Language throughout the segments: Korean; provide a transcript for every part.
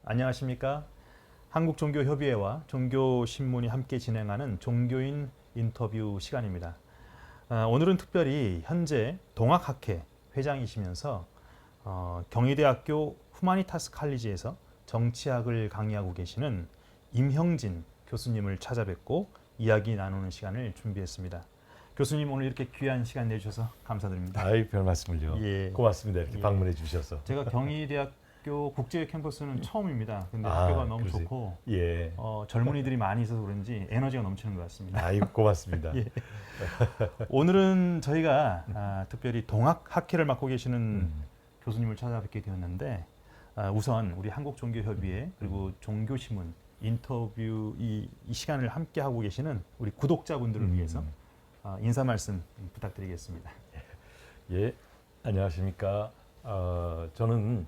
안녕하십니까? 한국종교협의회와 종교신문이 함께 진행하는 종교인 인터뷰 시간입니다. 오늘은 특별히 현재 동학학회 회장이시면서 경희대학교 후마니타스 칼리지에서 정치학을 강의하고 계시는 임형진 교수님을 찾아뵙고 이야기 나누는 시간을 준비했습니다. 교수님 오늘 이렇게 귀한 시간 내주셔서 감사드립니다. 아이, 별 말씀을요. 예. 고맙습니다. 이렇게 예. 방문해 주셔서. 제가 경희대학교 국제 캠퍼스는 처음입니다. 근데 학교가 너무 그러세요? 좋고 예. 젊은이들이 많이 있어서 그런지 에너지가 넘치는 것 같습니다. 아이, 고맙습니다. 예. 오늘은 저희가 특별히 동학학회를 맡고 계시는 교수님을 찾아뵙게 되었는데 우선 우리 한국종교협의회 그리고 종교신문 인터뷰 이 시간을 함께 하고 계시는 우리 구독자분들을 위해서 인사 말씀 부탁드리겠습니다. 예, 안녕하십니까. 저는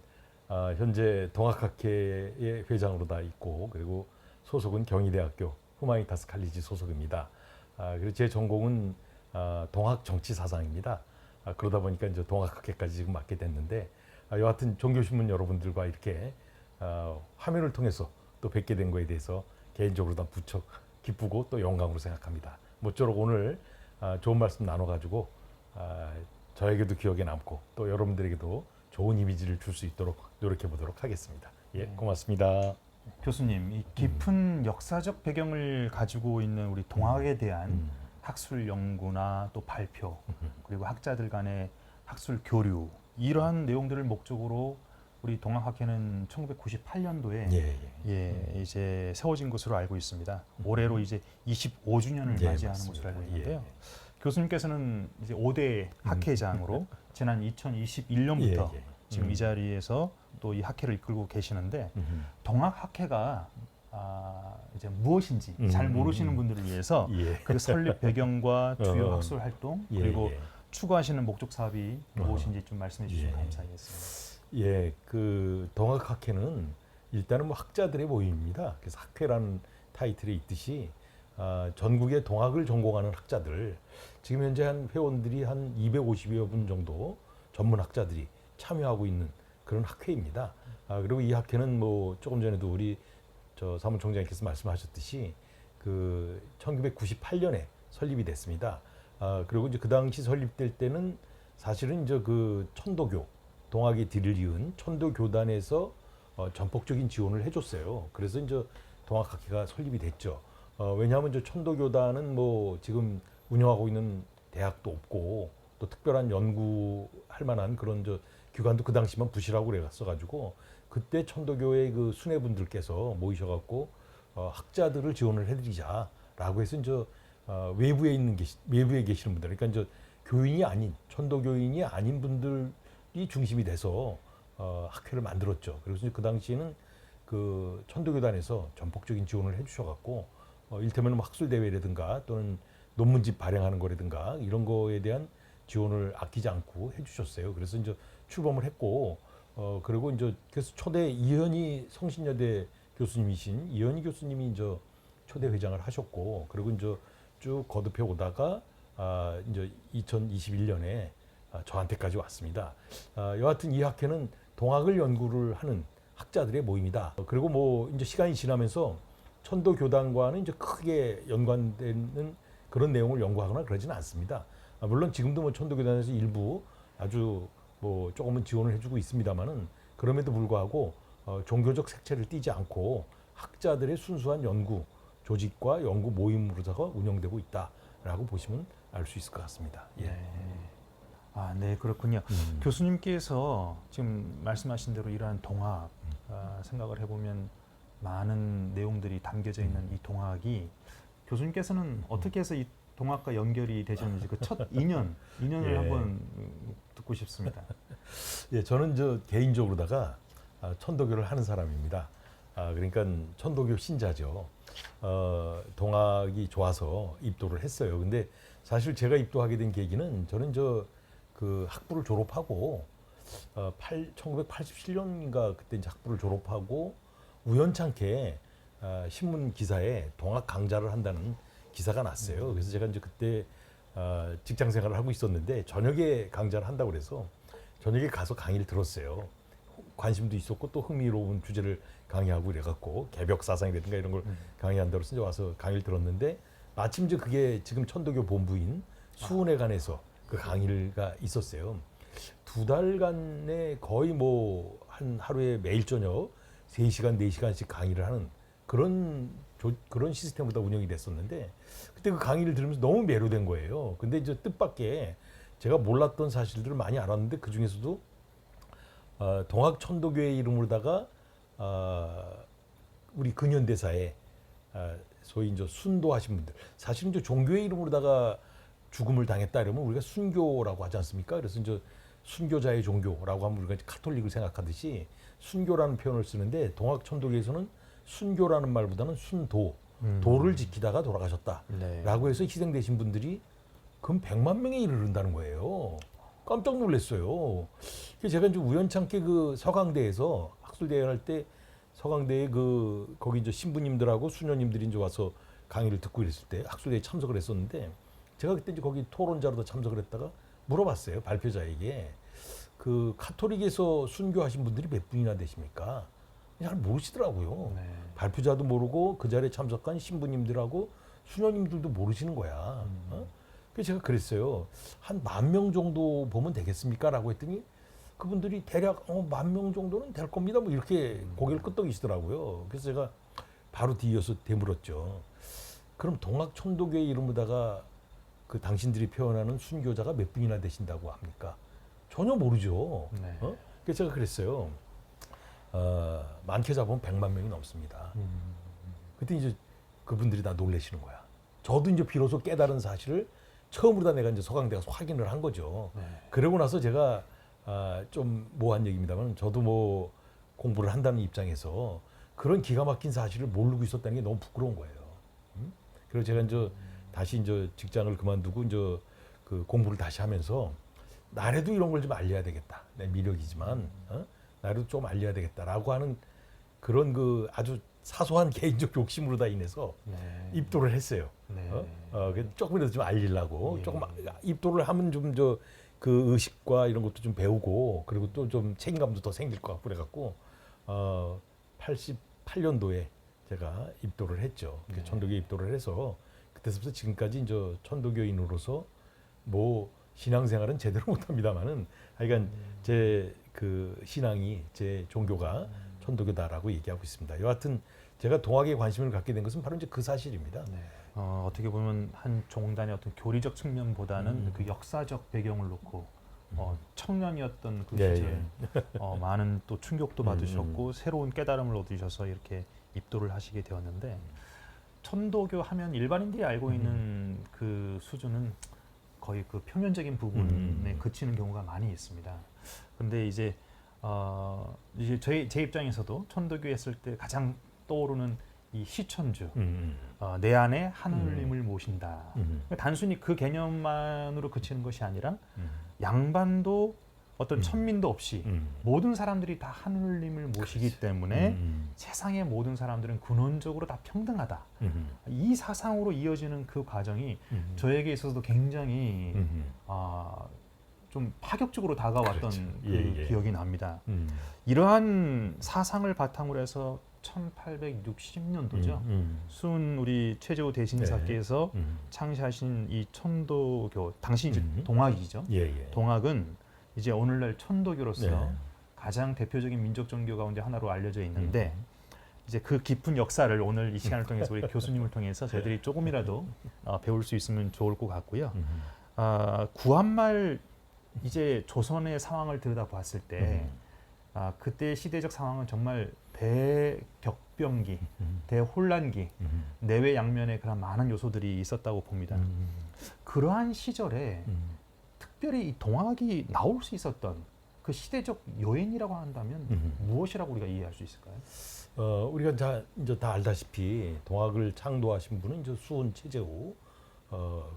현재 동학학회의 회장으로 다 있고, 그리고 소속은 경희대학교 후마니타스 칼리지 소속입니다. 그리고 제 전공은 동학 정치사상입니다. 그러다 보니까 이제 동학학회까지 지금 맡게 됐는데, 여하튼 종교신문 여러분들과 이렇게 화면을 통해서 또 뵙게 된 거에 대해서 개인적으로 다 무척 기쁘고 또 영광으로 생각합니다. 모쪼록 오늘 좋은 말씀 나눠가지고 저에게도 기억에 남고 또 여러분들에게도 좋은 이미지를 줄 수 있도록 노력해 보도록 하겠습니다. 예, 고맙습니다. 교수님, 이 깊은 역사적 배경을 가지고 있는 우리 동학에 대한 학술 연구나 또 발표 그리고 학자들 간의 학술 교류 이러한 내용들을 목적으로 우리 동학학회는 1998년도에 이제 세워진 것으로 알고 있습니다. 올해로 이제 25주년을 맞이하는 맞습니다. 것으로 알고 있는데요. 교수님께서는 이제 5대 학회장으로 지난 2021년부터 지금 이 자리에서 또 이 학회를 이끌고 계시는데 동학학회가 이제 무엇인지 잘 모르시는 분들을 위해서 그 설립 배경과 주요 학술 활동 그리고 추구하시는 목적 사업이 무엇인지 좀 말씀해 주시면 감사하겠습니다. 예, 그 동학학회는 일단은 뭐 학자들의 모임입니다. 그래서 학회라는 타이틀에 있듯이 전국의 동학을 전공하는 학자들, 지금 현재 한 회원들이 한 250여 분 정도 전문 학자들이 참여하고 있는 그런 학회입니다. 그리고 이 학회는 뭐 조금 전에도 우리 사무총장님께서 말씀하셨듯이 그 1998년에 설립이 됐습니다. 그리고 이제 그 당시 설립될 때는 사실은 이제 그 천도교 동학의 뒤를 이은 천도교단에서 전폭적인 지원을 해줬어요. 그래서 이제 동학학회가 설립이 됐죠. 왜냐하면 이제 천도교단은 뭐 지금 운영하고 있는 대학도 없고 또 특별한 연구할 만한 그런 기관도 그 당시만 부실하고 그랬어가지고 그때 천도교의 그 수뇌분들께서 모이셔갖고 학자들을 지원을 해드리자라고 해서 이제 외부에 계시는 분들, 그러니까 이제 교인이 아닌 천도교인이 아닌 분들이 중심이 돼서 학회를 만들었죠. 그래서 그 당시에는 그 천도교단에서 전폭적인 지원을 해주셔갖고 일테면 학술 대회라든가 또는 논문집 발행하는 거라든가 이런 거에 대한 지원을 아끼지 않고 해주셨어요. 그래서 이제 출범을 했고, 그리고 이제 그래서 초대 이현희 성신여대 교수님이신 이현희 교수님이 이제 초대 회장을 하셨고, 그리고 이제 쭉 거듭해 오다가 이제 2021년에 저한테까지 왔습니다. 여하튼 이 학회는 동학을 연구를 하는 학자들의 모임이다. 그리고 뭐 이제 시간이 지나면서 천도교단과는 이제 크게 연관되는 그런 내용을 연구하거나 그러지는 않습니다. 물론 지금도 뭐 천도교단에서 일부 아주 뭐 조금은 지원을 해주고 있습니다만은 그럼에도 불구하고 종교적 색채를 띠지 않고 학자들의 순수한 연구 조직과 연구 모임으로다가 운영되고 있다라고 보시면 알 수 있을 것 같습니다. 예. 네, 그렇군요. 교수님께서 지금 말씀하신 대로 이러한 동학 생각을 해보면 많은 내용들이 담겨져 있는 이 동학이 교수님께서는 어떻게 해서 이 동학과 연결이 되셨는지 그 첫 인연을 한번 듣고 싶습니다. 예, 저는 개인적으로다가 천도교를 하는 사람입니다. 그러니까 천도교 신자죠. 동학이 좋아서 입도를 했어요. 근데 사실 제가 입도하게 된 계기는 저는 그 학부를 졸업하고 1987년인가 그때 이제 학부를 졸업하고 우연찮게 신문 기사에 동학 강좌를 한다는 기사가 났어요. 그래서 제가 이제 그때 직장 생활을 하고 있었는데 저녁에 강좌를 한다고 그래서 저녁에 가서 강의를 들었어요. 관심도 있었고 또 흥미로운 주제를 강의하고 이래갖고 개벽 사상이라든가 이런 걸 강의한다고 해서 이제 와서 강의를 들었는데 마침 이제 그게 지금 천도교 본부인 수훈에 관해서 그 강의가 있었어요. 2달간에 거의 뭐 한 하루에 매일 저녁 3시간, 4시간씩 강의를 하는 그런 시스템으로 운영이 됐었는데 그때 그 강의를 들으면서 너무 매료된 거예요. 근데 이제 뜻밖의 제가 몰랐던 사실들을 많이 알았는데 그 중에서도 동학 천도교의 이름으로다가 우리 근현대사에 소위 이제 순도하신 분들 사실은 이제 종교의 이름으로다가 죽음을 당했다 이러면 우리가 순교라고 하지 않습니까? 그래서 이제 순교자의 종교라고 하면 우리가 이제 카톨릭을 생각하듯이 순교라는 표현을 쓰는데 동학 천도교에서는 순교라는 말보다는 순도, 도를 지키다가 돌아가셨다라고 해서 희생되신 분들이 그럼 100만 명에 이르른다는 거예요. 깜짝 놀랐어요. 그래서 제가 이제 우연찮게 그 서강대에서 학술대회 할 때 서강대에 거기 이제 신부님들하고 수녀님들이 이제 와서 강의를 듣고 이랬을 때 학술대회에 참석을 했었는데 제가 그때 이제 거기 토론자로도 참석을 했다가 물어봤어요. 발표자에게. 그 카톨릭에서 순교하신 분들이 몇 분이나 되십니까? 잘 모르시더라고요. 네. 발표자도 모르고 그 자리에 참석한 신부님들하고 수녀님들도 모르시는 거야. 그래서 제가 그랬어요. 한 10,000명 정도 보면 되겠습니까? 라고 했더니 그분들이 대략 10,000명 정도는 될 겁니다. 뭐 이렇게 고개를 끄덕이시더라고요. 그래서 제가 바로 뒤이어서 되물었죠. 그럼 동학 천도교의 이름으로다가 그 당신들이 표현하는 순교자가 몇 분이나 되신다고 합니까? 전혀 모르죠. 네. 그래서 제가 그랬어요. 많게 잡으면 100만 명이 넘습니다. 그때 이제 그분들이 다 놀라시는 거야. 저도 이제 비로소 깨달은 사실을 처음으로 다 내가 이제 서강대 가서 확인을 한 거죠. 네. 그러고 나서 제가 좀 모호한 얘기입니다만 저도 뭐 공부를 한다는 입장에서 그런 기가 막힌 사실을 모르고 있었다는 게 너무 부끄러운 거예요. 그래서 제가 이제 다시 이제 직장을 그만두고 이제 그 공부를 다시 하면서 나라도 이런 걸 좀 알려야 되겠다. 내 미력이지만 나라도 좀 알려야 되겠다라고 하는 그런 그 아주 사소한 개인적 욕심으로 다 인해서 네. 입도를 했어요. 네. 조금이라도 좀 알리려고 예. 조금 입도를 하면 좀 그 의식과 이런 것도 좀 배우고 그리고 또 좀 책임감도 더 생길 것 같고 그래갖고 88년도에 제가 입도를 했죠. 네. 천도교에 입도를 해서 그때서부터 지금까지 이제 천도교인으로서 뭐 신앙생활은 제대로 못합니다만은 하여간 제 그 신앙이 제 종교가 천도교다라고 얘기하고 있습니다. 여하튼 제가 동학에 관심을 갖게 된 것은 바로 이제 그 사실입니다. 네. 어떻게 보면 한 종단의 어떤 교리적 측면보다는 그 역사적 배경을 놓고 청년이었던 그 예, 시절 많은 또 충격도 받으셨고 새로운 깨달음을 얻으셔서 이렇게 입도를 하시게 되었는데 천도교 하면 일반인들이 알고 있는 그 수준은 거의 그 표면적인 부분에 그치는 경우가 많이 있습니다. 근데 이제 제 입장에서도 천도교 했을 때 가장 떠오르는 이 시천주, 내 안에 하느님을 모신다. 그러니까 단순히 그 개념만으로 그치는 것이 아니라 양반도 어떤 천민도 없이 모든 사람들이 다 하느님을 모시기 때문에 세상의 모든 사람들은 근원적으로 다 평등하다. 이 사상으로 이어지는 그 과정이 저에게 있어서도 굉장히 좀 파격적으로 다가왔던 그렇죠. 그 예. 기억이 납니다. 이러한 사상을 바탕으로 해서 1860년도죠. 순 우리 최재호 대신사께서 창시하신 이 천도교, 당시 이제 동학이죠. 예. 동학은 이제 오늘날 천도교로서 네. 가장 대표적인 민족 종교 가운데 하나로 알려져 있는데 이제 그 깊은 역사를 오늘 이 시간을 통해서 우리 교수님을 통해서 저희들이 조금이라도 배울 수 있으면 좋을 것 같고요. 구한말 이제 조선의 상황을 들여다봤을 때 그때 시대적 상황은 정말 대격변기, 대혼란기, 내외 양면에 그런 많은 요소들이 있었다고 봅니다. 그러한 시절에 특별히 이 동학이 나올 수 있었던 그 시대적 요인이라고 한다면 무엇이라고 우리가 이해할 수 있을까요? 우리가 이제 다 알다시피 동학을 창도하신 분은 이제 수훈 최재호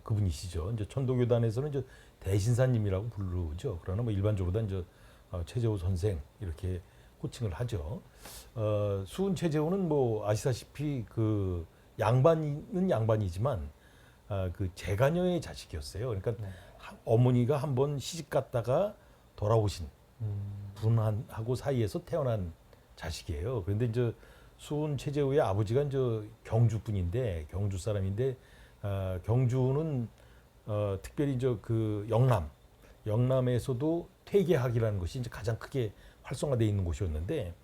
그분이시죠. 이제 천도교단에서는 이제 대신사님이라고 부르죠. 그러나 뭐 일반적으로 이제 최재호 선생 이렇게 호칭을 하죠. 수훈 최재호는 뭐 아시다시피 그 양반은 양반이지만 그 재가녀의 자식이었어요. 그러니까 어머니가 한번 시집 갔다가 돌아오신 분하고 사이에서 태어난 자식이에요. 그런데 이제 수은 최재우의 아버지가 이제 경주 분인데 경주 사람인데 경주는 특별히 이제 그 영남에서도 퇴계학이라는 것이 이제 가장 크게 활성화되어 있는 곳이었는데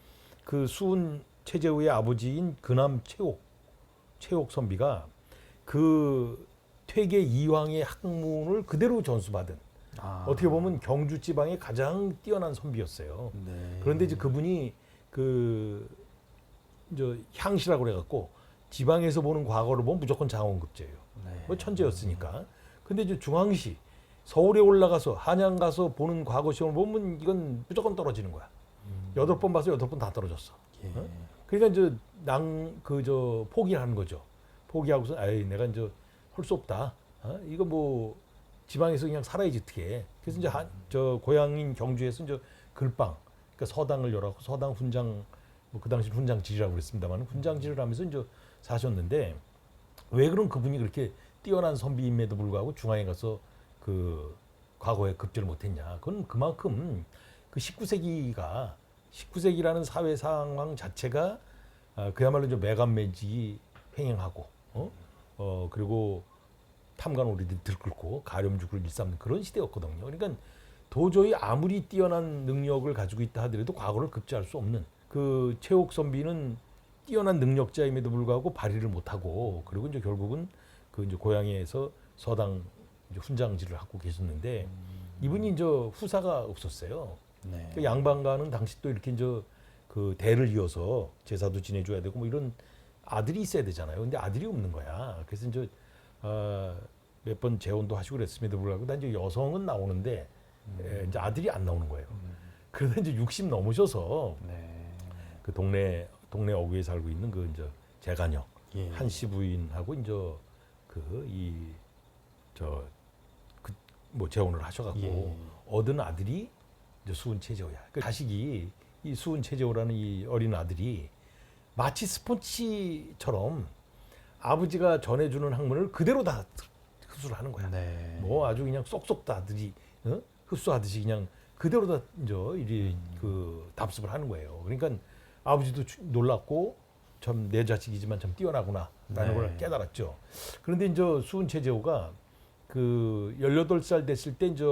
그 수은 최재우의 아버지인 근암 최옥 선비가 그 퇴계 이황의 학문을 그대로 전수받은 어떻게 보면 경주 지방의 가장 뛰어난 선비였어요. 네. 그런데 이제 그분이 그 이제 향시라고 그래갖고 지방에서 보는 과거를 보면 무조건 장원급제예요. 네. 뭐 천재였으니까. 근데 이제 중앙시 서울에 올라가서 한양 가서 보는 과거 시험을 보면 이건 무조건 떨어지는 거야. 8번 봐서 8번 다 떨어졌어. 예. 어? 그러니까 이제 포기하는 거죠. 포기하고서 내가 이제 할 수 없다. 이거 뭐 지방에서 그냥 살아야지 어떻게. 그래서 이제 저 고향인 경주에서 이제 글방, 그러니까 서당을 열었고 서당 훈장, 뭐 그 당시 훈장질이라고 그랬습니다만 훈장질을 하면서 이제 사셨는데 왜 그런 그분이 그렇게 뛰어난 선비임에도 불구하고 중앙에 가서 그 과거에 급제를 못했냐? 그건 그만큼 그 19세기라는 사회 상황 자체가 그야말로 이제 매간매직이 횡행하고 그리고 탐관오리들이 들끓고 가렴주를 일삼는 그런 시대였거든요. 그러니까 도저히 아무리 뛰어난 능력을 가지고 있다 하더라도 과거를 급제할 수 없는 그 최옥 선비는 뛰어난 능력자임에도 불구하고 발휘를 못하고 그리고 이제 결국은 그 이제 고향에서 서당 이제 훈장질을 하고 계셨는데 이분이 이제 후사가 없었어요. 네. 그 양반가는 당시 또 이렇게 이제 그 대를 이어서 제사도 지내줘야 되고 뭐 이런 아들이 있어야 되잖아요. 근데 아들이 없는 거야. 그래서 이제 몇 번 재혼도 하시고 그랬음에도 불구하고 난 이제 여성은 나오는데 이제 아들이 안 나오는 거예요. 그러다 이제 60 넘으셔서 네. 그 동네 어귀에 살고 있는 그 이제 재가녀 예. 한씨 부인하고 이제 뭐 재혼을 하셔갖고 예. 얻은 아들이 이제 수은 최재호야. 그 자식이 이 수은 최재호라는 이 어린 아들이 마치 스폰지처럼 아버지가 전해주는 학문을 그대로 다 흡수를 하는 거야. 네. 뭐 아주 그냥 쏙쏙 다 아들이 흡수하듯이 그냥 그대로 다 이제 이리 그 답습을 하는 거예요. 그러니까 아버지도 놀랐고 참 내 자식이지만 참 뛰어나구나라는 네. 걸 깨달았죠. 그런데 이제 수은 최재호가 그 18살 됐을 때 이제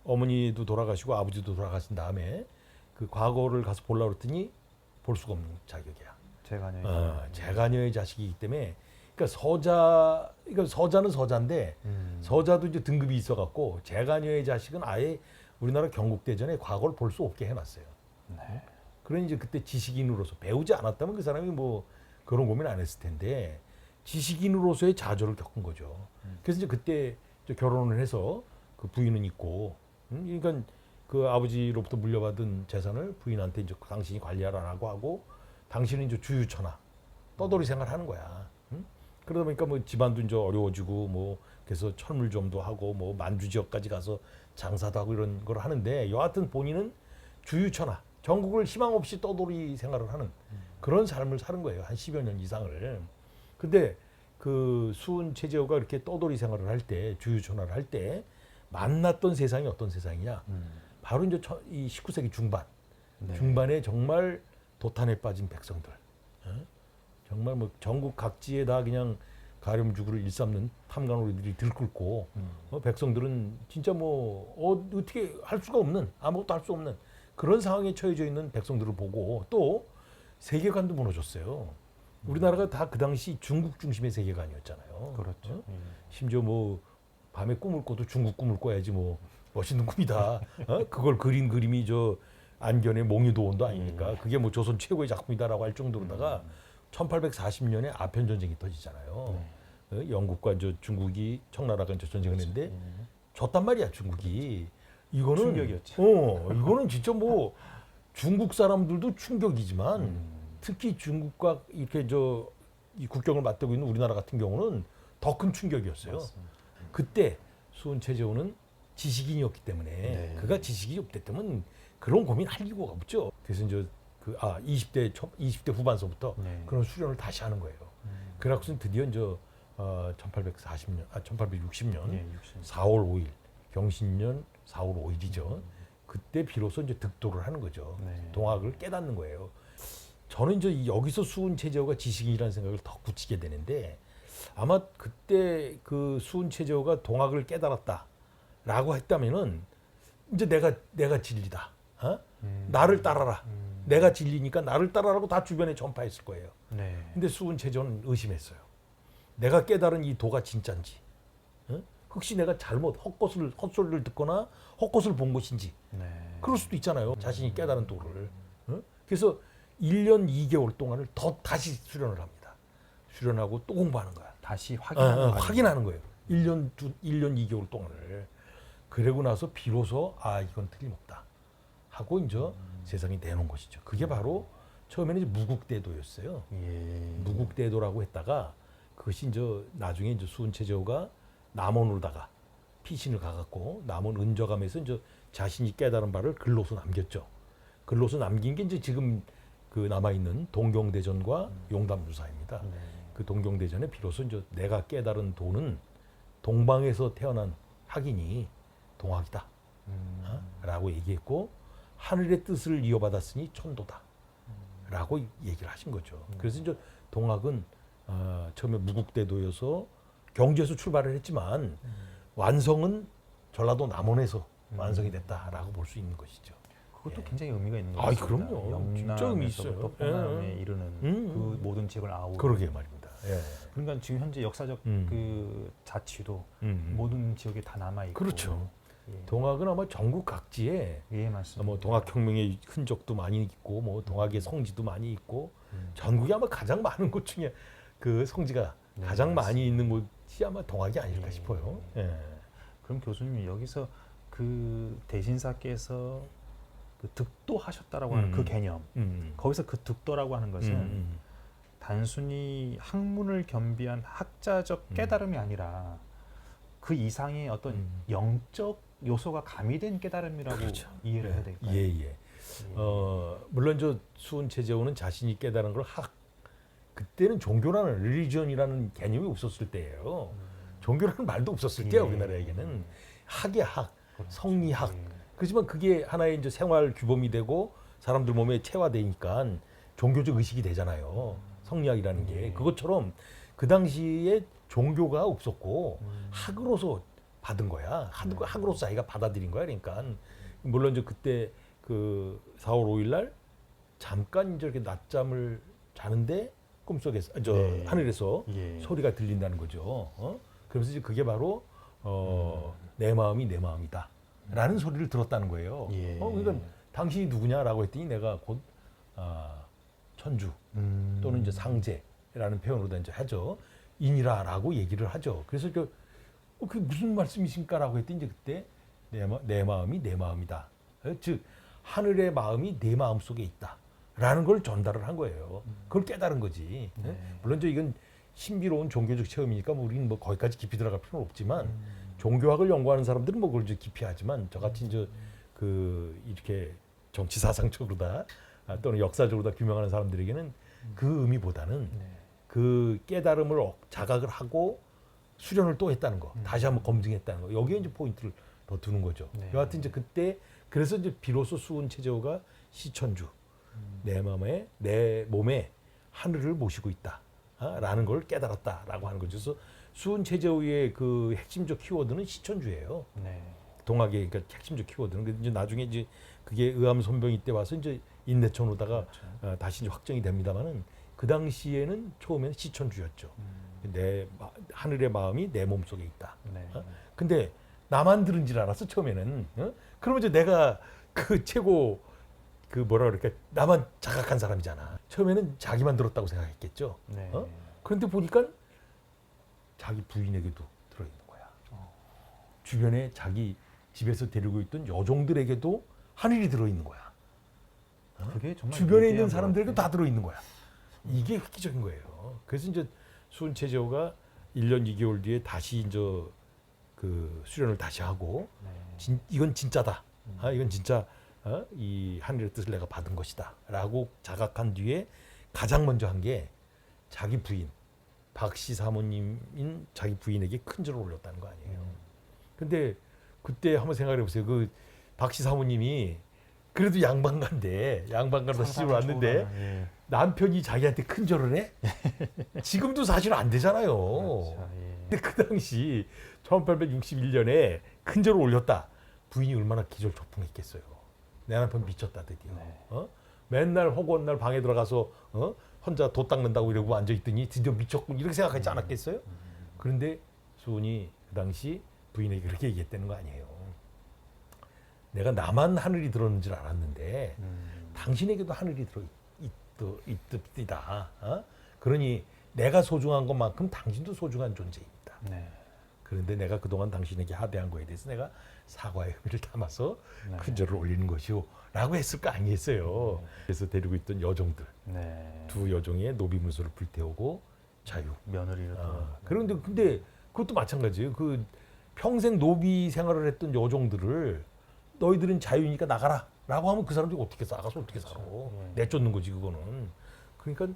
어머니도 돌아가시고 아버지도 돌아가신 다음에 그 과거를 가서 보려고 했더니 볼 수가 없는 자격이야. 재가녀의 자식이기 때문에 그러니까 서자는 서자인데 서자도 이제 등급이 있어갖고 재가녀의 자식은 아예 우리나라 경국대전에 과거를 볼 수 없게 해놨어요. 네. 그러니 이제 그때 지식인으로서 배우지 않았다면 그 사람이 뭐 그런 고민 안 했을 텐데 지식인으로서의 좌절을 겪은 거죠. 그래서 이제 그때 이제 결혼을 해서 그 부인은 있고, 그러니까 그 아버지로부터 물려받은 재산을 부인한테 이제 당신이 관리하라고 하고, 당신은 이제 주유처나 떠돌이 생활하는 거야. 그러다 보니까 뭐 집안도 이제 어려워지고 뭐 그래서 철물점도 하고 뭐 만주 지역까지 가서 장사도 하고 이런 걸 하는데 여하튼 본인은 주유처나 전국을 희망 없이 떠돌이 생활을 하는 그런 삶을 사는 거예요. 한 10여 년 이상을. 근데 그 수은 최재호가 이렇게 떠돌이 생활을 할 때, 주유천하를 할 때 만났던 세상이 어떤 세상이냐? 바로 이제 이 19세기 중반, 네. 중반에 정말 도탄에 빠진 백성들, 정말 뭐 전국 각지에 다 그냥 가렴주구를 일삼는 탐관오리들이 들끓고, 백성들은 진짜 뭐 어떻게 할 수가 없는, 아무것도 할 수 없는 그런 상황에 처해져 있는 백성들을 보고 또 세계관도 무너졌어요. 우리나라가 다 그 당시 중국 중심의 세계관이었잖아요. 그렇죠. 심지어 뭐 밤에 꿈을 꿔도 중국 꿈을 꿔야지 뭐 멋있는 꿈이다. 그걸 그린 그림이 저 안견의 몽유도원도 아닙니까? 그게 뭐 조선 최고의 작품이다라고 할 정도로다가 1840년에 아편 전쟁이 터지잖아요. 영국과 저 중국이 청나라가 이제 전쟁을 했는데 졌단 말이야 중국이. 이거는 충격이었죠. 이거는 진짜 뭐 중국 사람들도 충격이지만 특히 중국과 이렇게 이 국경을 맞대고 있는 우리나라 같은 경우는 더 큰 충격이었어요. 맞습니다. 그때 수은 최재호는 지식인이었기 때문에 네. 그가 지식이 없기 때문에 그런 고민할 이유가 없죠. 그래서 이제 20대 후반서부터 네. 그런 수련을 다시 하는 거예요. 그래갖고서 드디어 이제 1860년 예, 60. 4월 5일 경신년 4월 5일이죠. 그때 비로소 이제 득도를 하는 거죠. 네. 동학을 깨닫는 거예요. 저는 이제 여기서 수은 체제호가 지식인이라는 생각을 더 굳히게 되는데 아마 그때 그 수은 체제호가 동학을 깨달았다라고 했다면은 이제 내가 진리다. 어? 나를 따라라. 내가 진리니까 나를 따라라고 다 주변에 전파했을 거예요. 네. 근데 수은 체제호는 의심했어요. 내가 깨달은 이 도가 진짠지, 어? 혹시 내가 잘못 헛소리를 듣거나 헛것을 본 것인지, 네. 그럴 수도 있잖아요. 자신이 깨달은 도를. 어? 그래서 1년 2개월 동안을 다시 수련을 합니다. 수련하고 또 공부하는 거야. 다시 확인하는 거예요. 1년 2개월 동안을. 그러고 나서 비로소 이건 틀림없다 하고 이제 세상에 내놓은 것이죠. 그게 바로 처음에는 이제 무국대도였어요. 예. 무국대도라고 했다가 그것이 이제 나중에 이제 수은체제호가 남원으로다가 피신을 가갖고 남원 은저감에서 이제 자신이 깨달은 바를 글로서 남겼죠. 글로서 남긴 게 이제 지금 그 남아 있는 동경대전과 용담주사입니다. 네. 그 동경대전에 비로소 이제 내가 깨달은 도는 동방에서 태어난 학인이 동학이다. 라고 얘기했고 하늘의 뜻을 이어받았으니 천도다. 라고 얘기를 하신 거죠. 그래서 이제 동학은 처음에 무국대도여서 경주에서 출발을 했지만 완성은 전라도 남원에서 완성이 됐다라고 볼 수 있는 것이죠. 그것도 예. 굉장히 의미가 있는 것 아이, 같습니다. 그럼요. 진짜 의미 있어요. 영남에서부터 호남에 이르는 그 모든 지역을 아우르는. 그러게 말입니다. 예. 그러니까 지금 현재 역사적 그 자취도 모든 지역에 다 남아 있고. 그렇죠. 예. 동학은 아마 전국 각지에 예, 맞습니다. 뭐 동학혁명의 흔적도 많이 있고 뭐 동학의 성지도 많이 있고 전국에 아마 가장 많은 곳 중에 그 성지가 네, 가장 맞습니다. 많이 있는 곳이 아마 동학이 아닐까 예. 싶어요. 예. 그럼 교수님 여기서 그 대신사께서 그 득도하셨다라고 하는 그 개념, 거기서 그 득도라고 하는 것은 단순히 학문을 겸비한 학자적 깨달음이 아니라 그 이상의 어떤 영적 요소가 가미된 깨달음이라고 그렇죠. 이해를 해야 될까요? 예. 물론 저 수은체제호는 자신이 깨달은 걸 그때는 종교라는 리리전이라는 개념이 없었을 때예요. 종교라는 말도 없었을 때야 우리나라에게는 학의 학, 그렇죠. 성리학. 예. 그렇지만 그게 하나의 이제 생활 규범이 되고 사람들 몸에 체화되니까 종교적 의식이 되잖아요. 성리학이라는 게 그것처럼 그 당시에 종교가 없었고 학으로서 받은 거야. 학으로서 자기가 받아들인 거야. 그러니까 물론 이제 그때 그 4월 5일 날 잠깐 이제 이렇게 낮잠을 자는데 꿈속에서 네. 하늘에서 예. 소리가 들린다는 거죠. 그러면서 이제 그게 바로 내 마음이 내 마음이다라는 소리를 들었다는 거예요. 예. 그러니까 당신이 누구냐라고 했더니 내가 곧 천주 또는 이제 상제라는 표현으로 이제 하죠. 인이라라고 얘기를 하죠. 그래서 그게 무슨 말씀이신가라고 했더니 이제 그때 내 마음이 내 마음이다. 즉 하늘의 마음이 내 마음 속에 있다라는 걸 전달을 한 거예요. 그걸 깨달은 거지. 네. 물론 이건 신비로운 종교적 체험이니까 뭐 우리는 뭐 거기까지 깊이 들어갈 필요는 없지만 종교학을 연구하는 사람들은 뭐 그걸 이제 깊이 하지만 저같이 이제 그 이렇게 정치 사상적으로다 또는 역사적으로다 규명하는 사람들에게는 그 의미보다는 그 깨달음을 자각을 하고 수련을 또 했다는 거, 다시 한번 검증했다는 거, 여기에 이제 포인트를 더 두는 거죠. 네. 여하튼 이제 그때 그래서 이제 비로소 수은체제호가 시천주, 내 몸에 하늘을 모시고 있다라는 걸 깨달았다라고 하는 거죠. 그래서 수은체제호의 그 핵심적 키워드는 시천주예요. 네. 동학의 그러니까 핵심적 키워드는 근데 이제 나중에 이제 그게 의암손병이 때 와서 이제 인내천으로다가 그렇죠. 다시 이제 확정이 됩니다만은 그 당시에는 처음에는 시천주였죠. 하늘의 마음이 내 몸 속에 있다. 네. 근데 나만 들은 줄 알았어 처음에는. 그러면 이제 내가 그 최고 그 뭐라 그럴까 나만 자각한 사람이잖아. 처음에는 자기만 들었다고 생각했겠죠. 네. 그런데 보니까 자기 부인에게도 들어있는 거야. 주변에 자기 집에서 데리고 있던 여종들에게도 하늘이 들어있는 거야. 그게 정말 주변에 있는 위대한 사람들에게도 것 다 들어있는 거야. 이게 획기적인 거예요. 그래서 이제 수은체제호가 1년 2개월 뒤에 다시 이제 그 수련을 다시 하고 같아요. 네. 이건 진짜다. 이건 진짜 이 하늘의 뜻을 내가 받은 것이다라고 자각한 뒤에 가장 먼저 한 게 자기 부인 박씨 사모님인 자기 부인에게 큰절을 올렸다는 거 아니에요. 근데 그때 한번 생각해 보세요. 그 박씨 사모님이 그래도 양반가로 시집을 왔는데 예. 남편이 자기한테 큰절을 해? 지금도 사실 안 되잖아요. 그렇죠. 예. 근데 그 당시 1861년에 큰절을 올렸다. 부인이 얼마나 기절초풍했겠어요. 내 남편 미쳤다 드디어. 네. 맨날 허구한 날 방에 들어가서 혼자 도 닦는다고 이러고 앉아있더니 드디어 미쳤군 이렇게 생각하지 않았겠어요? 그런데 수은이 그 당시 부인에게 그렇게 얘기했다는 거 아니에요. 내가 나만 하늘이 들었는 줄 알았는데 당신에게도 하늘이 있다. 그러니 내가 소중한 것만큼 당신도 소중한 존재입니다. 네. 그런데 내가 그동안 당신에게 하대한 거에 대해서 내가 사과의 의미를 담아서 네. 큰절을 올리는 것이오 라고 했을 거 아니겠어요. 그래서 데리고 있던 여종들 네. 두 여종의 노비문서를 불태우고 자유. 며느리를 또. 그런데 근데 그것도 마찬가지예요. 그 평생 노비 생활을 했던 여종들을 너희들은 자유니까 나가라 라고 하면 그 사람들이 어떻게 나가서 어떻게 살아. 내쫓는 거지 그거는. 그러니까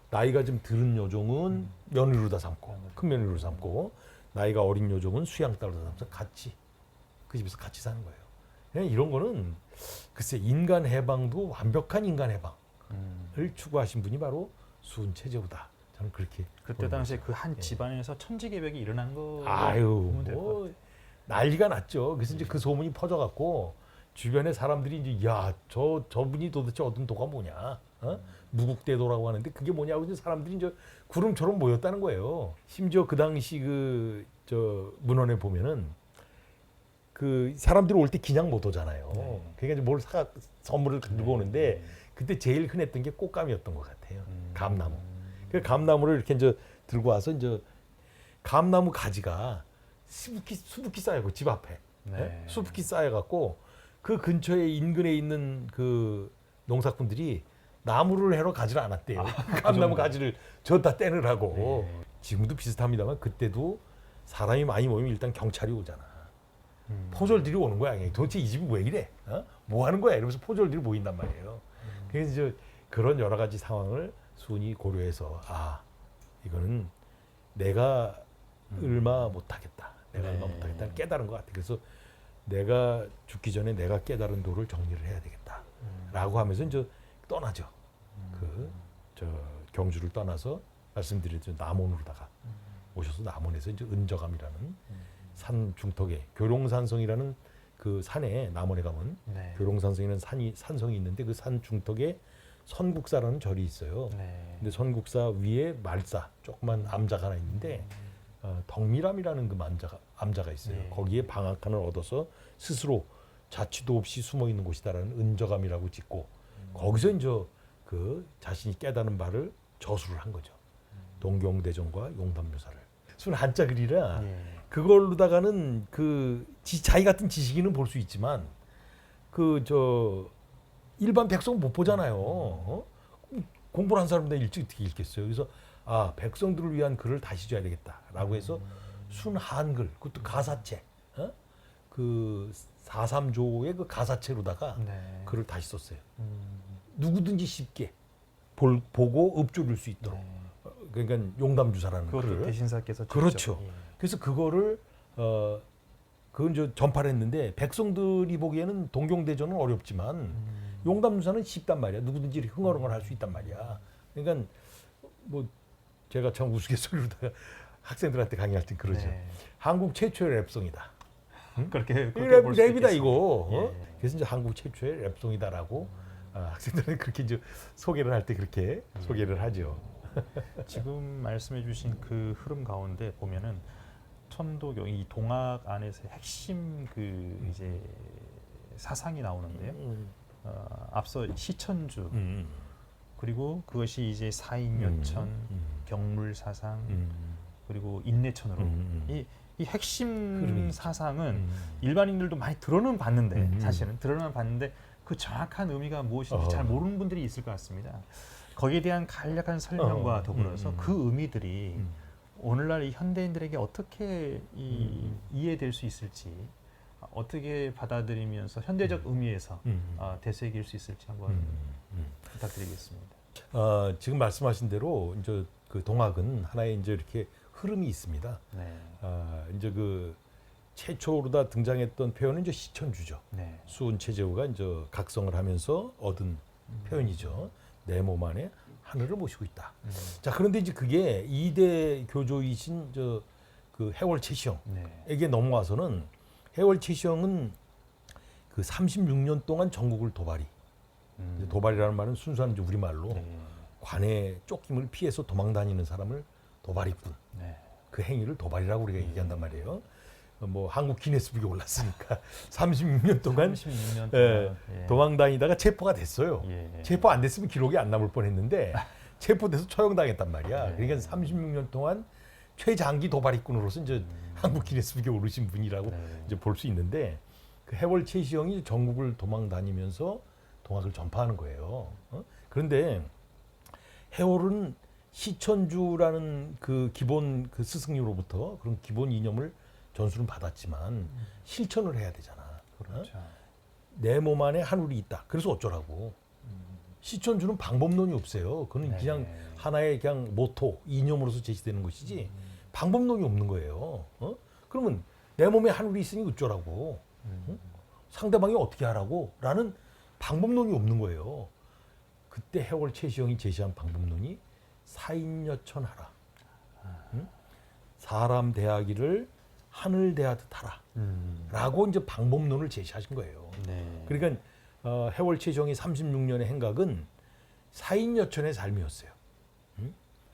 나이가 좀 들은 여종은 며느리로 삼고 큰 며느리로 삼고 나이가 어린 여종은 수양딸로 삼아서 같이 그 집에서 같이 사는 거예요. 그냥 이런 거는 글쎄 인간 해방도 완벽한 인간 해방을 추구하신 분이 바로 수은체제우다. 저는 그렇게 그때 보는 당시에 거죠. 그 한 집안에서 천지개벽이 일어난 거. 아유 보면 될것 뭐 같아요. 난리가 났죠. 그래서 이제 그 소문이 퍼져갖고 주변에 사람들이 이제 야 저분이 도대체 얻은 도가 뭐냐, 무국대도라고 하는데 그게 뭐냐고 이제 사람들이 이제 구름처럼 모였다는 거예요. 심지어 그 당시 저 문헌에 보면은 그 사람들이 올 때 그냥 못 오잖아요. 네. 그러니까 이제 뭘 선물을 가지고 오는데 그때 제일 흔했던 게 꽃감이었던 것 같아요. 감나무. 그 감나무를 이렇게 이제 들고 와서 이제 감나무 가지가 수북히 쌓여고 집 앞에 네. 수북히 쌓여갖고 그 근처에 인근에 있는 그 농사꾼들이 나무를 해러 가지를 않았대요. 감나무 가지를 저다 떼느라고. 네. 지금도 비슷합니다만 그때도 사람이 많이 모이면 일단 경찰이 오잖아. 포졸들이 오는 거야. 도대체 이 집이 왜 이래? 뭐 하는 거야? 이러면서 포졸들이 모인단 말이에요. 그래서 이제 그런 여러 가지 상황을 수은이 고려해서 이거는 내가 얼마 못하겠다. 내가 얼마 못하겠다. 깨달은 것 같아. 그래서 내가 죽기 전에 내가 깨달은 도를 정리를 해야 되겠다라고 하면서 이제 떠나죠. 저 경주를 떠나서 말씀드렸죠. 남원으로다가 오셔서 남원에서 이제 은저감이라는 산 중턱에 교룡산성이라는 그 산에 남원에 가면 네. 교룡산성이라는 산성이 있는데 그 산 중턱에 선국사라는 절이 있어요. 네. 근데 선국사 위에 말사 조그만 암자가 하나 있는데 덕미람이라는 그 암자가 있어요. 네. 거기에 방앗간을 얻어서 스스로 자취도 없이 숨어 있는 곳이다라는 은저감이라고 짓고 거기서 이제 그 자신이 깨달은 바를 저수를 한 거죠. 동경대전과 용담묘사를. 순 한자 글이라 예. 그걸로다가는 그 자기 같은 지식인은 볼 수 있지만 일반 백성 못 보잖아요. 공부를 한 사람들 일찍 어떻게 읽겠어요. 그래서 백성들을 위한 글을 다시 줘야 되겠다라고 해서 순 한글 그것도 가사체 그 4.3조의 그 가사체로다가 네. 글을 다시 썼어요. 누구든지 쉽게 보고 읊조릴 수 있도록. 네. 그러니까 용담주사라는 그것도 글을. 대신사께서 직접, 그렇죠. 예. 그래서 그거를 그건 이제 전파를 했는데 백성들이 보기에는 동경대전은 어렵지만 용담주사는 쉽단 말이야. 누구든지 이렇게 흥얼흥얼 할 수 있단 말이야. 그러니까 뭐 제가 참 우스갯소리로다가 학생들한테 강의할 때 그러죠. 네. 한국 최초의 랩송이다. 그렇게 볼수 랩이다 있겠습니다. 이거. 예. 그래서 이제 한국 최초의 랩송이다라고 학생들은 그렇게 이제 소개를 할 때 그렇게 소개를 하죠. 지금 말씀해주신 그 흐름 가운데 보면은 천도교 이 동학 안에서 핵심 그 이제 사상이 나오는데요. 앞서 시천주 그리고 그것이 이제 사인요천, 경물사상 그리고 인내천으로 이 핵심 흐름이 사상은 일반인들도 많이 들어는 봤는데 사실은 들어는 봤는데 그 정확한 의미가 무엇인지 잘 모르는 분들이 있을 것 같습니다. 거기에 대한 간략한 설명과 더불어서 그 의미들이 오늘날 이 현대인들에게 어떻게 이해될 수 있을지 어떻게 받아들이면서 현대적 의미에서 되새길 수 있을지 한번 부탁드리겠습니다. 지금 말씀하신 대로 이제 그 동학은 하나의 이제 이렇게 흐름이 있습니다. 네. 이제 그 최초로다 등장했던 표현은 이제 시천주죠. 네. 수은 최재우가 이제 각성을 하면서 얻은 표현이죠. 내 몸 안에 하늘을 모시고 있다. 자, 그런데 이제 그게 2대 교조이신 그 해월 최시영에게 네. 넘어와서는 해월 최시영은 그 36년 동안 전국을 도발이. 이제 도발이라는 말은 순수한 이제 우리말로 네. 관의 쫓김을 피해서 도망 다니는 사람을 도발이꾼. 네. 그 행위를 도발이라고 우리가 얘기한단 말이에요. 뭐 한국 기네스북에 올랐으니까 36년 동안 36년 예, 동안 도망 다니다가 체포가 됐어요. 예. 체포 안 됐으면 기록이 안 남을 뻔했는데 체포돼서 처형당했단 말이야. 네. 그러니까 36년 동안 최장기 도발이꾼으로서 이제 한국 기네스북에 오르신 분이라고 네. 이제 볼 수 있는데 그 해월 최시영이 전국을 도망 다니면서 동학을 전파하는 거예요. 그런데 해월은 시천주라는 그 기본 그 스승님으로부터 그런 기본 이념을 전수는 받았지만 실천을 해야 되잖아. 그렇죠. 내 몸 안에 하늘이 있다. 그래서 어쩌라고. 시천주는 방법론이 없어요. 그는 네. 그냥 하나의 그냥 모토, 이념으로서 제시되는 것이지 방법론이 없는 거예요. 그러면 내 몸에 하늘이 있으니 어쩌라고. 상대방이 어떻게 하라고. 라는 방법론이 없는 거예요. 그때 해월 최시영이 제시한 방법론이 사인여천하라. 사람 대하기를 하늘 대하듯 하라. 라고 이제 방법론을 제시하신 거예요. 네. 그러니까 해월 최시영의 36년의 행각은 사인여천의 삶이었어요.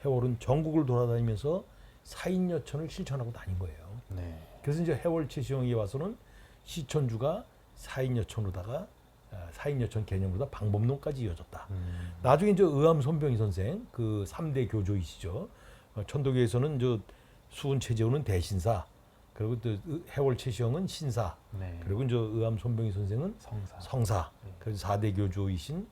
해월은 전국을 돌아다니면서 사인여천을 실천하고 다닌 거예요. 네. 그래서 이제 해월 최시영에 와서는 시천주가 사인여천으로다가 사인여천 개념으로다 방법론까지 이어졌다. 나중에 이제 의암 손병희 선생 그 3대 교조이시죠. 천도교에서는 저 수은 최재우는 대신사, 그리고 또 해월 최시영은 신사, 네. 그리고 이제 의암 손병희 선생은 성사. 성사. 그래서 4대 교주이신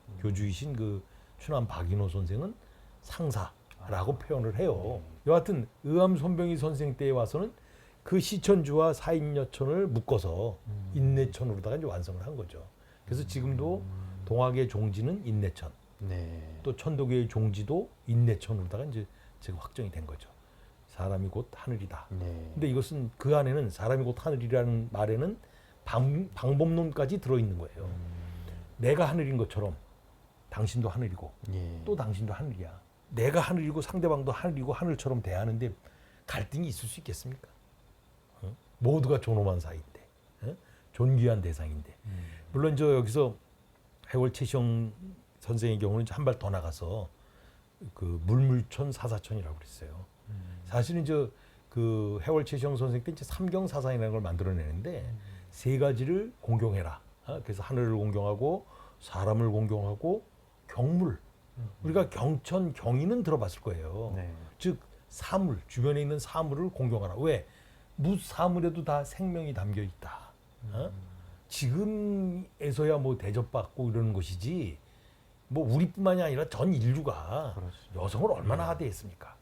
그 추남 박인호 선생은 상사라고 표현을 해요. 여하튼 의암 손병희 선생 때에 와서는 그 시천주와 사인여천을 묶어서 인내천으로다가 이제 완성을 한 거죠. 그래서 지금도 동학의 종지는 인내천, 네. 또 천도교의 종지도 인내천으로다가 이제 지금 확정이 된 거죠. 사람이 곧 하늘이다. 네. 근데 이것은 그 안에는 사람이 곧 하늘이라는 말에는 방법론까지 들어있는 거예요. 내가 하늘인 것처럼 당신도 하늘이고 예. 또 당신도 하늘이야. 내가 하늘이고 상대방도 하늘이고 하늘처럼 대하는데 갈등이 있을 수 있겠습니까? 모두가 존엄한 사이인데, 존귀한 대상인데. 물론 저 여기서 해월 최시영 선생의 경우는 한 발 더 나가서 그 물물천 사사천이라고 그랬어요. 사실은 그 해월 최시영 선생 때 이제 삼경사상이라는 걸 만들어내는데 세 가지를 공경해라. 그래서 하늘을 공경하고 사람을 공경하고 경물. 우리가 경천, 경인은 들어봤을 거예요. 네. 즉 사물, 주변에 있는 사물을 공경하라. 왜? 무사물에도 다 생명이 담겨 있다. 지금에서야 뭐 대접받고 이러는 것이지 뭐 우리뿐만이 아니라 전 인류가 그렇죠. 여성을 얼마나 하대했습니까?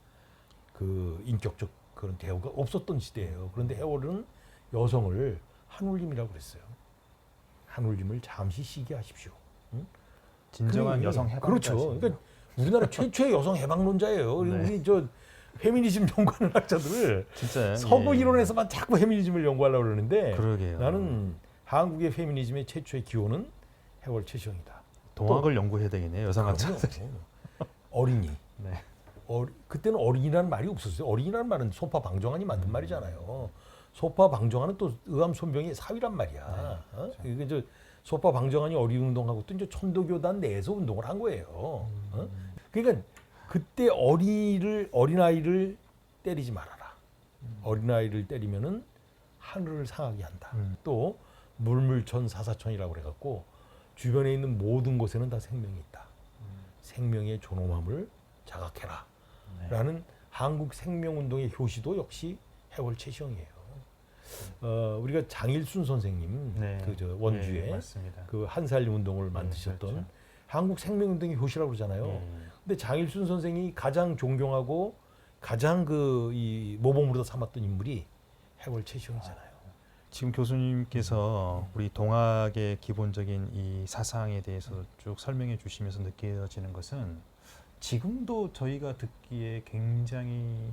그 인격적 그런 대우가 없었던 시대예요. 그런데 해월은 여성을 한울림이라고 그랬어요. 한울림을 잠시 쉬게 하십시오. 진정한 그래, 여성 해방자. 그렇죠. 그러니까 우리나라 최초의 여성 해방론자예요. 네. 우리 저 페미니즘 연구하는 학자들 진짜 서구 예. 이론에서만 자꾸 페미니즘을 연구하려고 그러는데 그러게요. 나는 한국의 페미니즘의 최초의 기원은 해월 최시영이다. 동학을 연구해야 되겠네요. 여성학자들이. 어린이. 네. 그때는 어린이라는 말이 없었어요. 어린이라는 말은 소파 방정환이 만든 말이잖아요. 소파 방정환은 또 의암 손병의 사위란 말이야. 그렇죠. 이게 저 소파 방정환이 어린이 운동하고 또 이제 천도교단 내에서 운동을 한 거예요. 그러니까 그때 어린아이를 때리지 말아라. 어린아이를 때리면은 하늘을 상하게 한다. 또 물물천 사사천이라고 그래갖고 주변에 있는 모든 곳에는 다 생명이 있다. 생명의 존엄함을 자각해라. 라는 한국 생명운동의 효시도 역시 해월 최시영이에요. 우리가 장일순 선생님 네. 그 저 원주에 네, 맞습니다. 그 한살림 운동을 만드셨던 그렇죠. 한국 생명운동의 효시라고 그러잖아요. 예. 근데 장일순 선생이 가장 존경하고 가장 그 이 모범으로 삼았던 인물이 해월 최시영이잖아요. 지금 교수님께서 우리 동학의 기본적인 이 사상에 대해서 쭉 설명해 주시면서 느껴지는 것은 지금도 저희가 듣기에 굉장히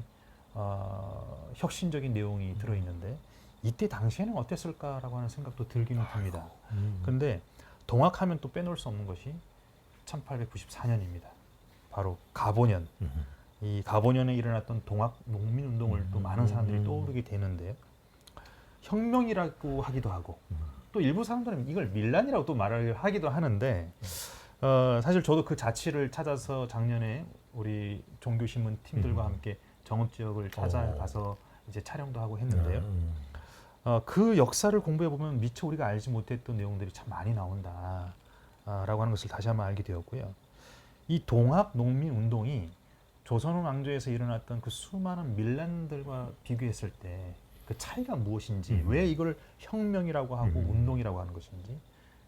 혁신적인 내용이 들어있는데 이때 당시에는 어땠을까라고 하는 생각도 들기는 듭니다. 근데 동학하면 또 빼놓을 수 없는 것이 1894년입니다. 바로 가보년. 이 가보년에 일어났던 동학 농민운동을 또 많은 사람들이 떠오르게 되는데요. 혁명이라고 하기도 하고 또 일부 사람들은 이걸 밀란이라고 또 말을 하기도 하는데 사실 저도 그 자취를 찾아서 작년에 우리 종교신문 팀들과 함께 정읍 지역을 찾아가서 이제 촬영도 하고 했는데요. 그 역사를 공부해 보면 미처 우리가 알지 못했던 내용들이 참 많이 나온다라고 하는 것을 다시 한번 알게 되었고요. 이 동학 농민 운동이 조선 왕조에서 일어났던 그 수많은 밀란들과 비교했을 때 그 차이가 무엇인지, 왜 이걸 혁명이라고 하고 운동이라고 하는 것인지,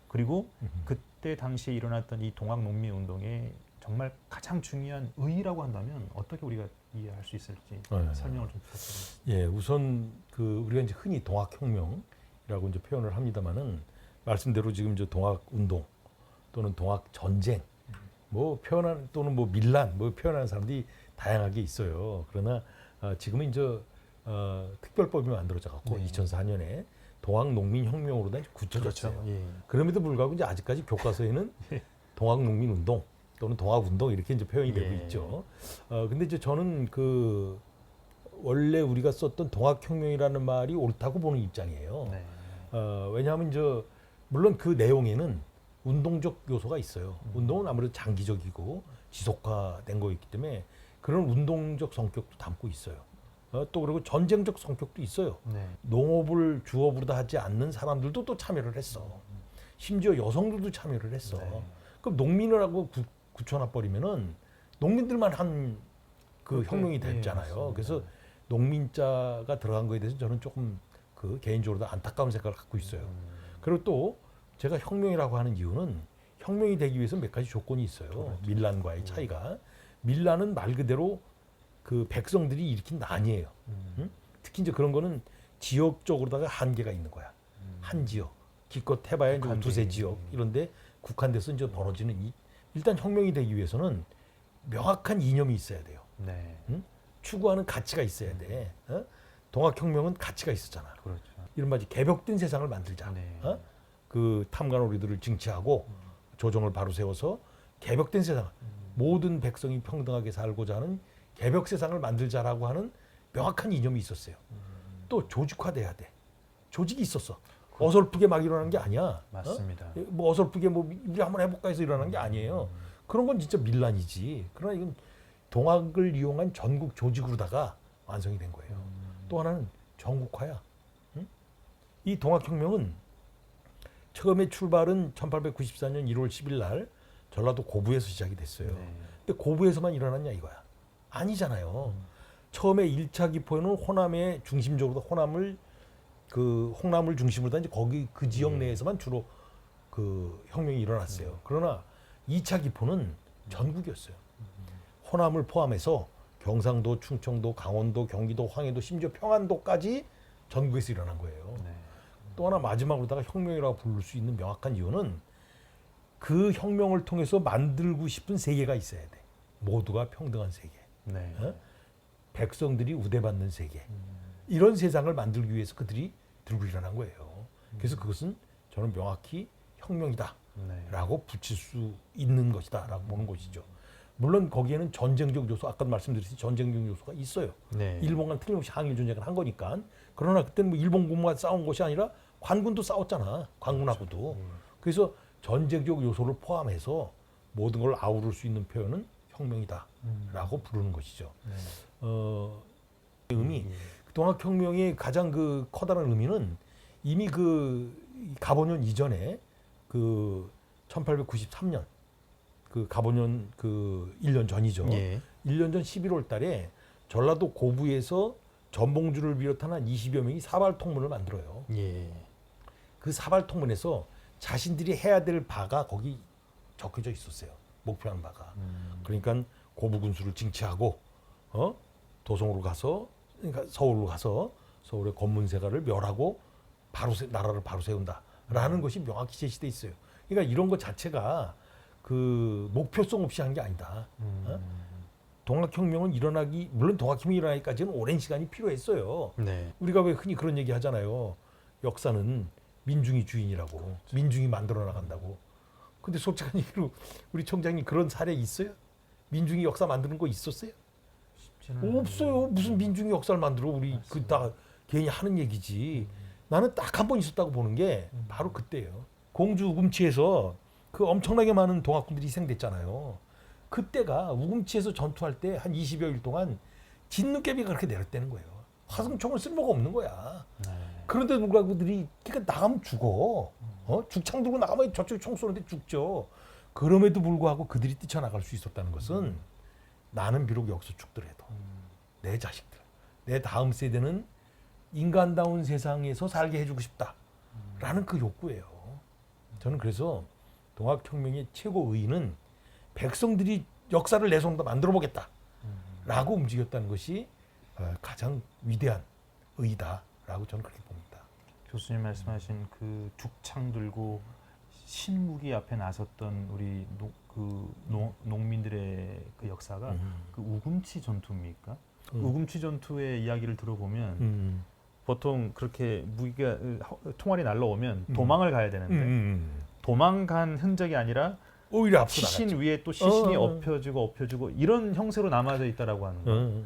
그리고 그때 당시에 일어났던 이 동학 농민 운동의 정말 가장 중요한 의의라고 한다면 어떻게 우리가 이해할 수 있을지 설명을 좀 부탁드립니다. 예, 우선 그 우리가 이제 흔히 동학혁명이라고 이제 표현을 합니다만은 말씀대로 지금 저 동학운동 또는 동학전쟁 뭐 표현한 또는 뭐 밀란 뭐 표현하는 사람들이 다양하게 있어요. 그러나 지금은 이제 특별법이 만들어져 갖고 2004년에 동학농민혁명으로 다 굳혀졌어요. 그렇죠. 예. 그럼에도 불구하고 이제 아직까지 교과서에는 동학농민운동 또는 동학운동 이렇게 이제 표현이 되고 있죠. 근데 이제 저는 그 원래 우리가 썼던 동학혁명이라는 말이 옳다고 보는 입장이에요. 네. 왜냐하면 이제 물론 그 내용에는 운동적 요소가 있어요. 운동은 아무래도 장기적이고 지속화된 거있기 때문에 그런 운동적 성격도 담고 있어요. 또 그리고 전쟁적 성격도 있어요. 네. 농업을 주업으로 하지 않는 사람들도 또 참여를 했어. 심지어 여성들도 참여를 했어. 네. 그럼 농민을 하고 굳혀놔 버리면은 농민들만 한 그 혁명이 됐잖아요. 그래서 농민자가 들어간 거에 대해서 저는 조금 그 개인적으로도 안타까운 생각을 갖고 있어요. 그리고 또 제가 혁명이라고 하는 이유는 혁명이 되기 위해서 몇 가지 조건이 있어요. 그렇죠. 밀란과의 차이가. 밀란은 말 그대로 그 백성들이 일으킨 난이에요. 응? 특히 이제 그런 거는 지역적으로다가 한계가 있는 거야. 한 지역, 기껏 해봐야 이제 두세 지역 이런데 국한돼서 이제 벌어지는 일단 혁명이 되기 위해서는 명확한 이념이 있어야 돼요. 네. 응? 추구하는 가치가 있어야 돼. 동학혁명은 가치가 있었잖아. 그렇죠. 이른바 개벽된 세상을 만들자. 네. 그 탐관오리들을 징치하고 조정을 바로 세워서 개벽된 세상, 모든 백성이 평등하게 살고자 하는 개벽 세상을 만들자라고 하는 명확한 이념이 있었어요. 또 조직화돼야 돼. 조직이 있었어. 어설프게 막 일어나는 게 아니야. 맞습니다. 뭐 어설프게 뭐 우리 한번 해볼까 해서 일어나는 게 아니에요. 그런 건 진짜 밀란이지. 그러나 이건 동학을 이용한 전국 조직으로다가 완성이 된 거예요. 또 하나는 전국화야. 응? 이 동학혁명은 처음에 출발은 1894년 1월 10일 날 전라도 고부에서 시작이 됐어요. 네. 근데 고부에서만 일어났냐 이거야. 아니잖아요. 처음에 1차 기포에는 호남에 중심적으로 호남을 중심으로 다 이제 거기 그 지역 내에서만 주로 그 혁명이 일어났어요. 그러나 2차 기포는 전국이었어요. 호남을 포함해서 경상도, 충청도, 강원도, 경기도, 황해도, 심지어 평안도까지 전국에서 일어난 거예요. 네. 또 하나 마지막으로다가 혁명이라고 부를 수 있는 명확한 이유는 그 혁명을 통해서 만들고 싶은 세계가 있어야 돼. 모두가 평등한 세계. 네. 백성들이 우대받는 세계. 이런 세상을 만들기 위해서 그들이 들고 일어난 거예요. 그래서 그것은 저는 명확히 혁명이다 네. 라고 붙일 수 있는 것이다 라고 보는 것이죠. 물론 거기에는 전쟁적 요소, 아까 말씀드렸듯이 전쟁적 요소가 있어요. 네. 일본과는 틀림없이 항일 전쟁을 한 거니까. 그러나 그때는 뭐 일본군만 싸운 것이 아니라 관군도 싸웠잖아. 관군하고도. 그래서 전쟁적 요소를 포함해서 모든 걸 아우를 수 있는 표현은 혁명이다 라고 부르는 것이죠. 네. 의미, 동학혁명의 가장 그 커다란 의미는 이미 그 가보년 이전에 그 1893년 그 가보년 그 1년 전이죠. 예. 1년 전 11월 달에 전라도 고부에서 전봉주를 비롯한 한 20여 명이 사발통문을 만들어요. 예. 그 사발통문에서 자신들이 해야 될 바가 거기 적혀져 있었어요. 목표한 바가. 그러니까 고부 군수를 징치하고 도성으로 가서 그러니까 서울로 가서 서울의 권문세가를 멸하고 나라를 바로 세운다라는 것이 명확히 제시돼 있어요. 그러니까 이런 것 자체가 그 목표성 없이 한 게 아니다. 동학혁명은 일어나기 물론 동학혁명이 일어나기까지는 오랜 시간이 필요했어요. 네. 우리가 왜 흔히 그런 얘기 하잖아요. 역사는 민중이 주인이라고. 민중이 만들어 나간다고. 근데 솔직한 얘기로 우리 총장님 그런 사례 있어요? 민중이 역사 만드는 거 있었어요? 없어요. 무슨 민중이 역사를 만들어. 우리 그 다 괜히 하는 얘기지. 나는 딱 한 번 있었다고 보는 게 바로 그때예요. 공주 우금치에서 그 엄청나게 많은 동학군들이 희생됐잖아요. 그때가 우금치에서 전투할 때 한 20여일 동안 진눈깨비가 그렇게 내렸다는 거예요. 화승총을 쓸모가 없는 거야. 네. 그런데 누가 그들이 그러니까 나가면 죽어. 죽창 들고 나가면 저쪽에 총 쏘는데 죽죠. 그럼에도 불구하고 그들이 뛰쳐나갈 수 있었다는 것은 나는 비록 여기서 죽더라도 내 자식들, 내 다음 세대는 인간다운 세상에서 살게 해주고 싶다라는 그 욕구예요. 저는 그래서 동학혁명의 최고 의의는 백성들이 역사를 내 손으로 만들어 보겠다라고 움직였다는 것이 가장 위대한 의의다라고 저는 그렇게 봅니다. 교수님 말씀하신 그 죽창 들고 신무기 앞에 나섰던 우리 농민들의 그 역사가 그 우금치 전투입니까? 우금치 전투의 이야기를 들어보면 보통 그렇게 무기가 총알이 날라오면 도망을 가야 되는데 도망간 흔적이 아니라 오히려 앞서 시신 나갔죠. 위에 또 시신이 엎혀지고 이런 형세로 남아져 있다라고 하는 거예요.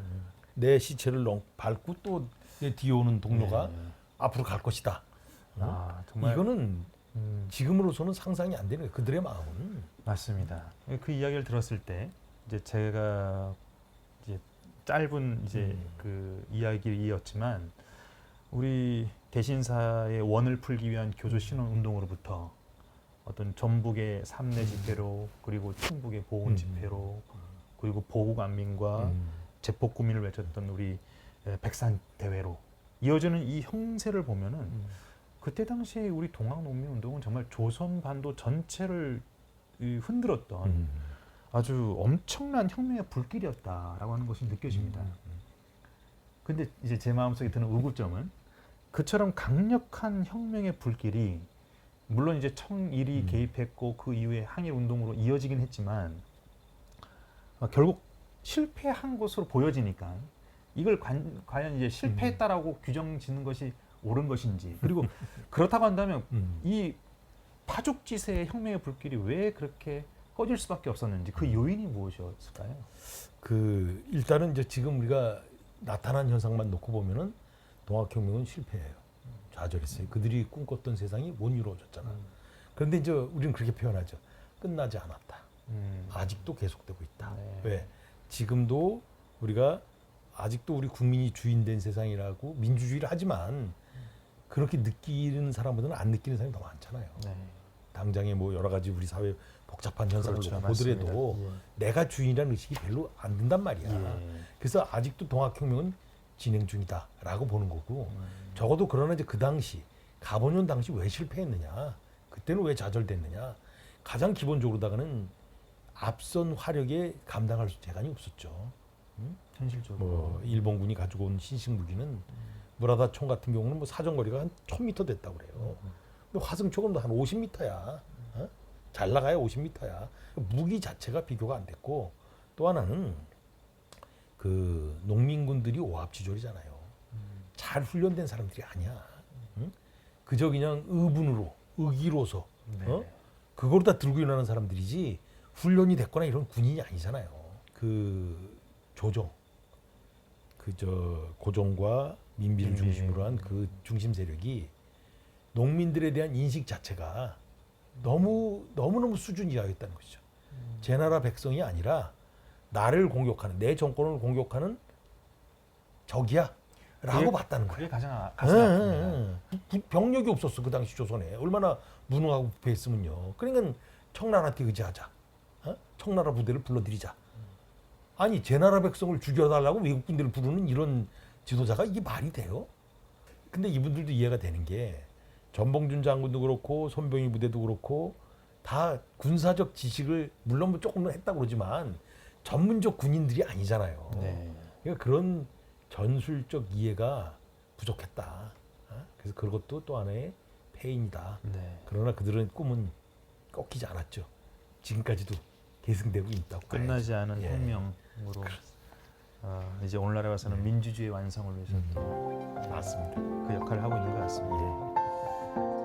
내 시체를 밟고 또 내 뒤에 오는 동료가 앞으로 갈 것이다. 아, 정말 이거는 지금으로서는 상상이 안 되는 거예요. 그들의 마음은. 맞습니다. 그 이야기를 들었을 때 이제 제가 이제 짧은 이제 그 이야기였지만 우리 대신사의 원을 풀기 위한 교조 신원 운동으로부터 어떤 전북의 삼내 집회로 그리고 충북의 보훈 집회로 그리고 보국 안민과 제폭구민을 외쳤던 우리 백산 대회로 이어지는 이 형세를 보면은 그때 당시에 우리 동학농민 운동은 정말 조선 반도 전체를 흔들었던 아주 엄청난 혁명의 불길이었다라고 하는 것이 느껴집니다. 근데 이제 제 마음속에 드는 의구점은 그처럼 강력한 혁명의 불길이 물론 이제 청일이 개입했고 그 이후에 항일 운동으로 이어지긴 했지만 결국 실패한 것으로 보여지니까 이걸 과연 이제 실패했다라고 규정 짓는 것이 옳은 것인지 그리고 그렇다고 한다면 이 파죽지세의 혁명의 불길이 왜 그렇게 꺼질 수밖에 없었는지 그 요인이 무엇이었을까요? 그 일단은 이제 지금 우리가 나타난 현상만 놓고 보면은 동학혁명은 실패예요. 좌절했어요. 그들이 꿈꿨던 세상이 못 이루어졌잖아. 그런데 이제 우리는 그렇게 표현하죠. 끝나지 않았다. 아직도 계속되고 있다. 네. 왜? 지금도 우리가 아직도 우리 국민이 주인된 세상이라고 민주주의를 하지만 그렇게 느끼는 사람보다는 안 느끼는 사람이 더 많잖아요. 네. 당장에 뭐 여러 가지 우리 사회 복잡한 현상을 그렇죠. 놓고 보더라도 맞습니다. 내가 주인이라는 의식이 별로 안 든단 말이야. 예. 그래서 아직도 동학혁명은 진행 중이다라고 보는 거고 적어도 그러나 이제 그 당시 가보년 당시 왜 실패했느냐, 그때는 왜 좌절됐느냐, 가장 기본적으로다가는 앞선 화력에 감당할 재간이 없었죠. 현실적으로 뭐 일본군이 가지고 온 신식 무기는 무라다 총 같은 경우는 뭐 사정거리가 한 1000m 됐다고 그래요. 근데 화승총은 한 50m야. 잘 나가야 50m야. 무기 자체가 비교가 안 됐고 또 하나는 그 농민군들이 오합지졸이잖아요. 잘 훈련된 사람들이 아니야. 그저 그냥 의분으로 의기로서 네. 그걸 다 들고 일어나는 사람들이지 훈련이 됐거나 이런 군인이 아니잖아요. 그 조정, 고종과 민비를 중심으로 한 그 중심 세력이 농민들에 대한 인식 자체가 너무너무 수준 이하였다는 것이죠. 제 나라 백성이 아니라 나를 공격하는, 내 정권을 공격하는 적이야 라고 봤다는 그게 거예요. 가장 가슴 아픕니다. 병력이 없었어 그 당시 조선에. 얼마나 무능하고 부패했으면요. 그러니까 청나라한테 의지하자. 청나라 부대를 불러들이자. 아니 제 나라 백성을 죽여달라고 외국 군대를 부르는 이런 지도자가 이게 말이 돼요? 근데 이분들도 이해가 되는 게 전봉준 장군도 그렇고 손병희 부대도 그렇고 다 군사적 지식을 물론 뭐 조금은 했다고 그러지만 전문적 군인들이 아니잖아요. 네. 그러니까 그런 전술적 이해가 부족했다. 그래서 그것도 또 하나의 패인이다. 네. 그러나 그들은 꿈은 꺾이지 않았죠. 지금까지도 계승되고 있다고 끝나지 봐야죠. 않은 예. 혁명으로 이제 오늘날에 와서는 민주주의 완성을 위해서 또 맞습니다. 그 역할을 하고 있는 것 같습니다. 예.